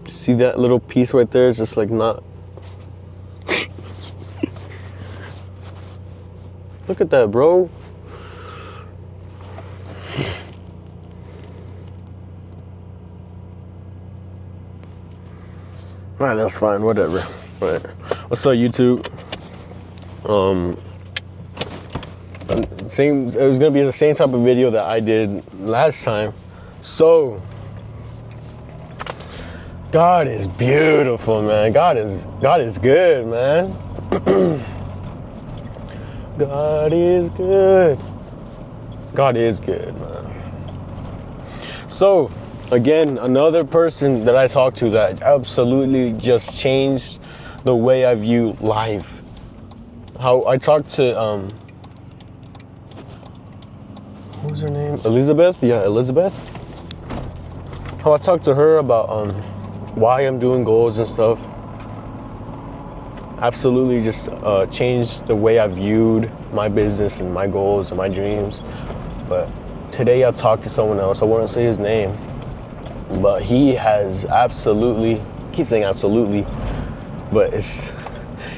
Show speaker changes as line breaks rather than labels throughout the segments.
See that little piece right there? It's just like not. Look at that, bro. Alright, that's fine, whatever. Right. What's up, YouTube? It was gonna be the same type of video that I did last time. So, God is beautiful, man. God is good, man. God is good. God is good, man. So, again, another person that I talked to that absolutely just changed the way I view life. How I talked to, what was her name? Elizabeth? Yeah, Elizabeth. How I talked to her about why I'm doing goals and stuff. Absolutely just changed the way I viewed my business and my goals and my dreams. But today I talked to someone else. I won't say his name, but he has absolutely, I keep saying absolutely, but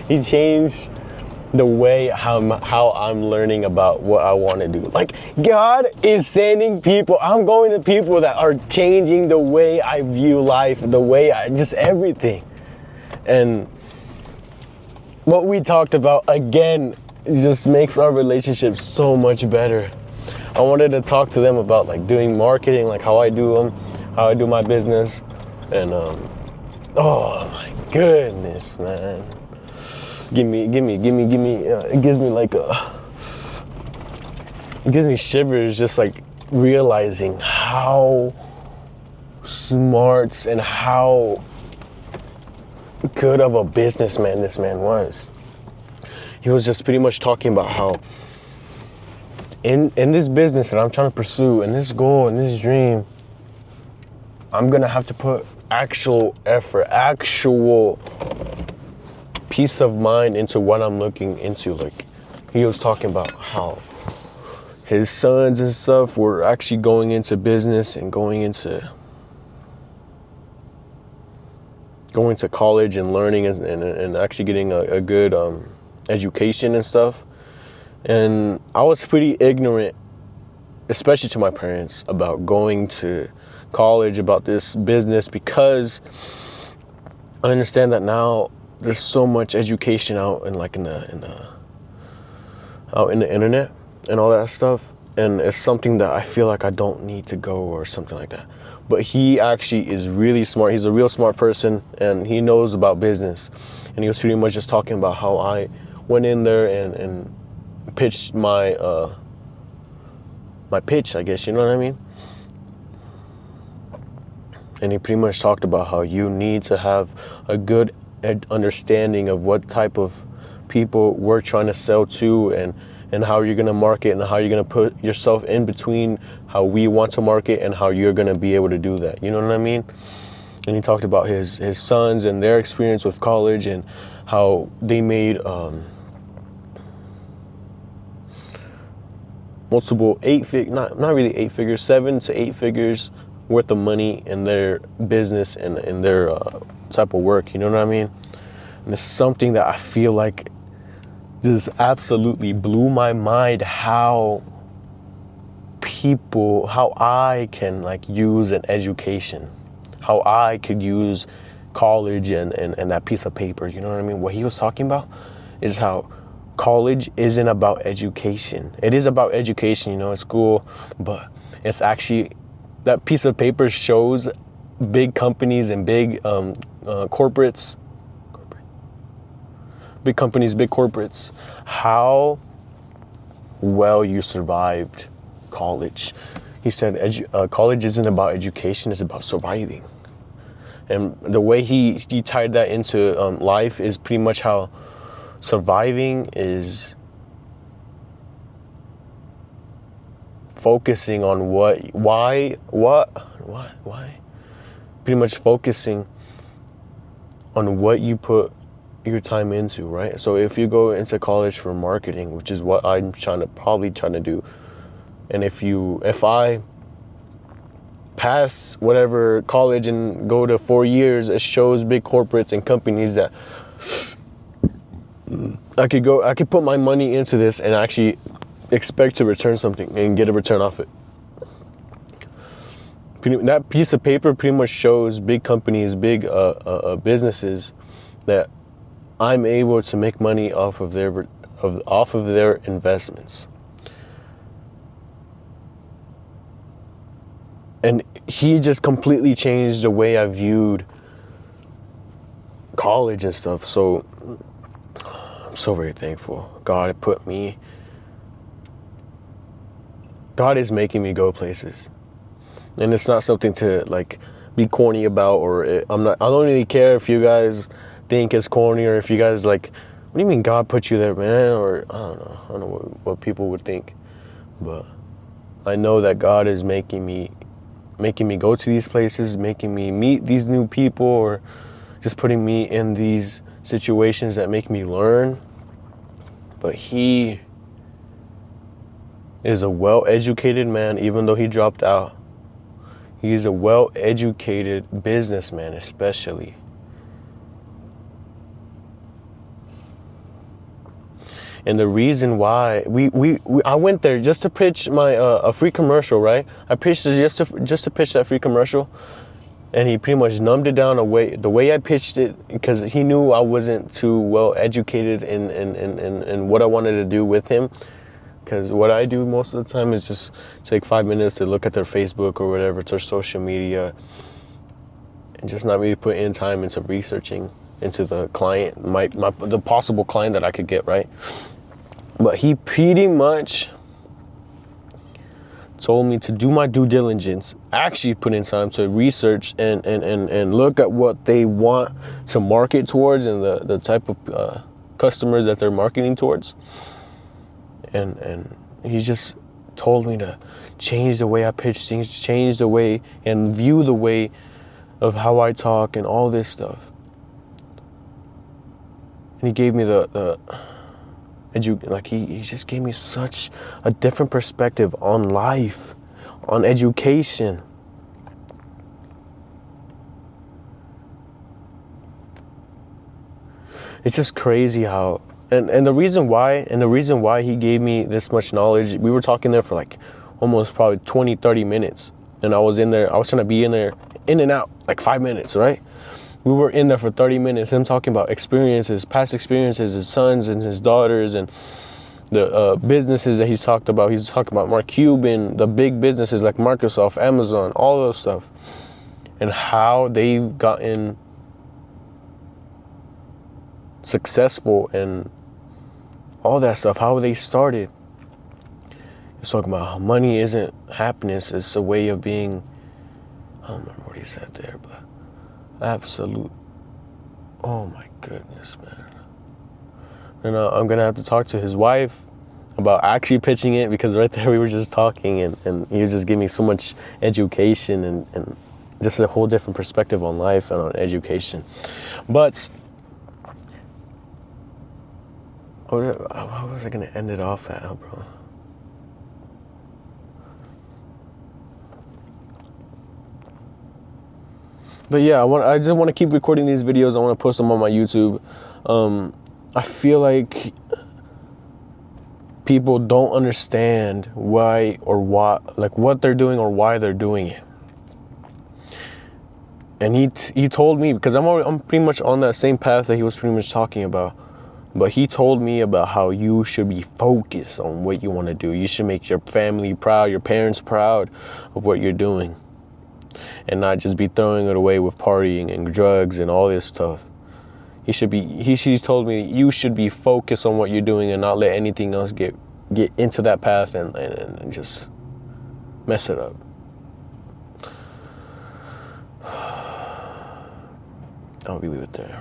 he changed the way how I'm learning about what I want to do. Like, God is sending people. I'm going to people that are changing the way I view life, the way just everything. And what we talked about, again, just makes our relationship so much better. I wanted to talk to them about like doing marketing, like how I do them, how I do my business. And oh my goodness, man. It gives me shivers just like realizing how smart and how good of a businessman this man was. He was just pretty much talking about how in this business that I'm trying to pursue, and this goal and this dream, I'm gonna have to put actual effort, actual peace of mind into what I'm looking into. Like, he was talking about how his sons and stuff were actually going into business and going into college and learning and actually getting a good education and stuff. And I was pretty ignorant, especially to my parents, about going to college, about this business, because I understand that now there's so much education out in the internet and all that stuff, and it's something that I feel like I don't need to go or something like that. But he actually is really smart. He's a real smart person, and he knows about business. And he was pretty much just talking about how I went in there and pitched my pitch, I guess, you know what I mean? And he pretty much talked about how you need to have a good understanding of what type of people we're trying to sell to, and how you're going to market, and how you're going to put yourself in between how we want to market and how you're going to be able to do that. You know what I mean? And he talked about his sons and their experience with college, and how they made multiple not really 8 figures, 7 to 8 figures worth of money in their business and in their type of work. You know what I mean? And it's something that I feel like just absolutely blew my mind, how I can like use an education, how I could use college and that piece of paper. You know what I mean? What he was talking about is how college isn't about education. It is about education, you know, it's school, but it's actually, that piece of paper shows big companies and big corporates, big companies, big corporates, how well you survived college. He said college isn't about education, it's about surviving. And the way he tied that into life is pretty much how surviving is focusing on why, pretty much focusing on what you put your time into, right? So if you go into college for marketing, which is what I'm probably trying to do, and if I pass whatever college and go to 4 years, it shows big corporates and companies that I could put my money into this and actually expect to return something and get a return off it. That piece of paper pretty much shows big companies, big businesses, that I'm able to make money off of their investments. And he just completely changed the way I viewed college and stuff. So I'm so very thankful. God is making me go places. And it's not something to like be corny about, or I don't really care if you guys think it's corny, or if you guys like, what do you mean God put you there, man? Or I don't know what people would think. But I know that God is making me go to these places, making me meet these new people, or just putting me in these situations that make me learn. But he is a well-educated man, even though he dropped out. He's a well-educated businessman, especially. And the reason why I went there just to pitch my a free commercial, right? I pitched it just to pitch that free commercial, and he pretty much numbed it down the way I pitched it, because he knew I wasn't too well educated in what I wanted to do with him. Because what I do most of the time is just take 5 minutes to look at their Facebook or whatever, their social media, and just not really put in time into researching into the client, the possible client that I could get, right? But he pretty much told me to do my due diligence, actually put in time to research and look at what they want to market towards and the type of customers that they're marketing towards. And he just told me to change the way I pitch things, change the way and view the way of how I talk and all this stuff. And he gave me he just gave me such a different perspective on life, on education. It's just crazy how, and the reason why he gave me this much knowledge, we were talking there for like almost probably 20-30 minutes, and I was trying to be in there, in and out, like 5 minutes, right? We were in there for 30 minutes, him talking about experiences, past experiences, his sons and his daughters, and the businesses that he's talked about. He's talking about Mark Cuban, the big businesses like Microsoft, Amazon, all those stuff, and how they've gotten successful and all that stuff, how they started. He's talking about how money isn't happiness, it's a way of being, I don't remember what he said there, but absolute, oh my goodness, man. And I'm gonna have to talk to his wife about actually pitching it, because right there we were just talking, and he was just giving me so much education and just a whole different perspective on life and on education. But how was I gonna end it off at, bro? But yeah, I just want to keep recording these videos. I want to post them on my YouTube. I feel like people don't understand why or what they're doing or why they're doing it. And he told me, because I'm pretty much on that same path that he was pretty much talking about. But he told me about how you should be focused on what you want to do. You should make your family proud, your parents proud of what you're doing, and not just be throwing it away with partying and drugs and all this stuff. He's told me you should be focused on what you're doing and not let anything else get into that path and just mess it up. I'll leave it there.